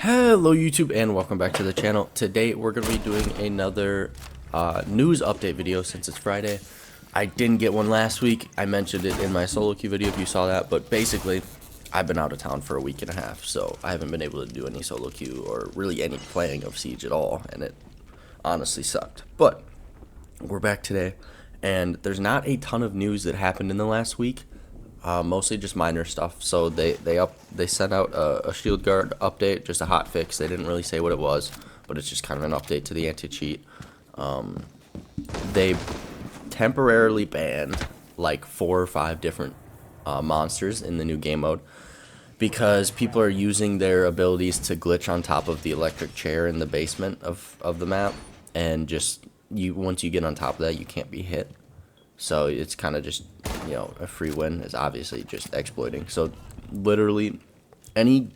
Hello YouTube and welcome back to the channel. Today we're going to be doing another news update video since it's Friday. I didn't get one last week. I mentioned it in my solo queue video if you saw that, but basically I've been out of town for a week and a half, so I haven't been able to do any solo queue or really any playing of Siege at all, and it honestly sucked. But we're back today and there's not a ton of news that happened in the last week. Mostly just minor stuff. So they sent out a shield guard update, just a hot fix. They didn't really say what it was, but it's just kind of an update to the anti-cheat. They temporarily banned like 4 or 5 different monsters in the new game mode because people are using their abilities to glitch on top of the electric chair in the basement of the map, and just once you get on top of that, you can't be hit. So it's kind of just, a free win. Is obviously just exploiting. So literally any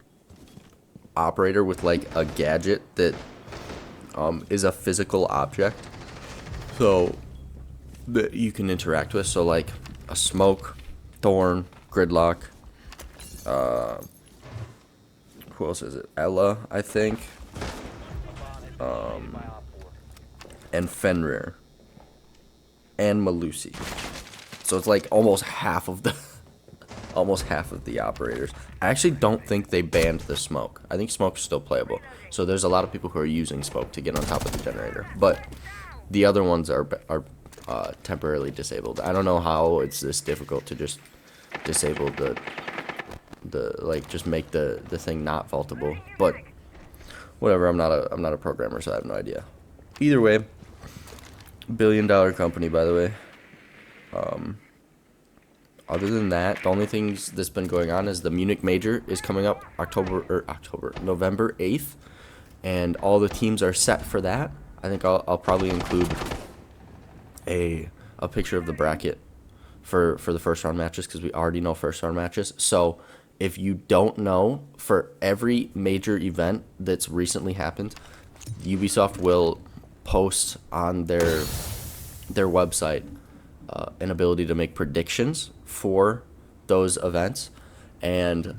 operator with like a gadget that is a physical object, so that you can interact with, so like a smoke, thorn, gridlock, who else is it? Ella, I think, and Fenrir and Malusi. So it's like almost half of the operators. I actually don't think they banned the smoke. I think smoke's still playable. So there's a lot of people who are using smoke to get on top of the generator, but the other ones are temporarily disabled. I don't know how it's this difficult to just disable the just make the thing not vaultable, but whatever. I'm not a programmer, so I have no idea. Either way, billion-dollar company, by the way. Other than that, the only things that's been going on is the Munich Major is coming up November 8th, and all the teams are set for that. I think I'll probably include a picture of the bracket for the first round matches, because we already know first round matches. So if you don't know, for every major event that's recently happened, Ubisoft will post on their website an ability to make predictions for those events, and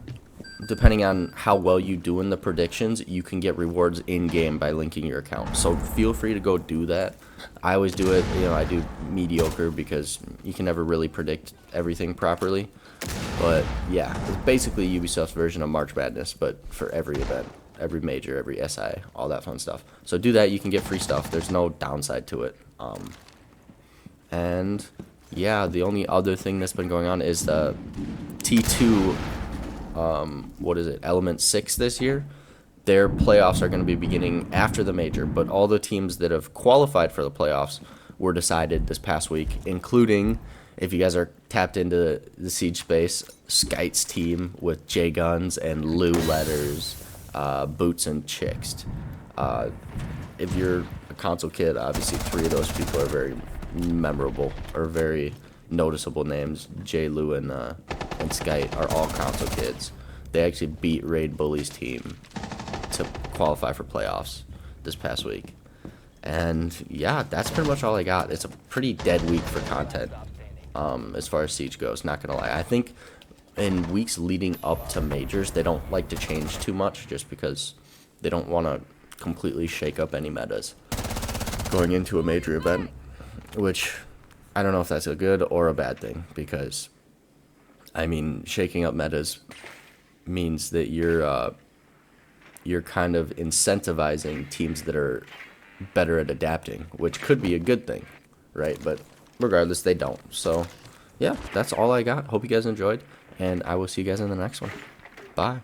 depending on how well you do in the predictions, you can get rewards in game by linking your account. So feel free to go do that. I always do it. I do mediocre because you can never really predict everything properly, but yeah, it's basically Ubisoft's version of March Madness, but for every event, every major, every SI, all that fun stuff. So do that. You can get free stuff. There's no downside to it. And yeah, the only other thing that's been going on is the T2, Element 6 this year. Their playoffs are going to be beginning after the major, but all the teams that have qualified for the playoffs were decided this past week, including, if you guys are tapped into the Siege space, Skyte's team with J Guns and Lou Letters, Boots and Chixt. If you're a console kid, obviously 3 of those people are very memorable or very noticeable names. J, Lou, and Skyte are all console kids. They actually beat Raid Bully's team to qualify for playoffs this past week. And yeah, that's pretty much all I got. It's a pretty dead week for content as far as Siege goes, not gonna lie. I think in weeks leading up to majors, they don't like to change too much, just because they don't want to completely shake up any metas going into a major event, which I don't know if that's a good or a bad thing, because I mean, shaking up metas means that you're kind of incentivizing teams that are better at adapting, which could be a good thing, right? But regardless, they don't. So yeah, that's all I got. Hope you guys enjoyed, and I will see you guys in the next one. Bye.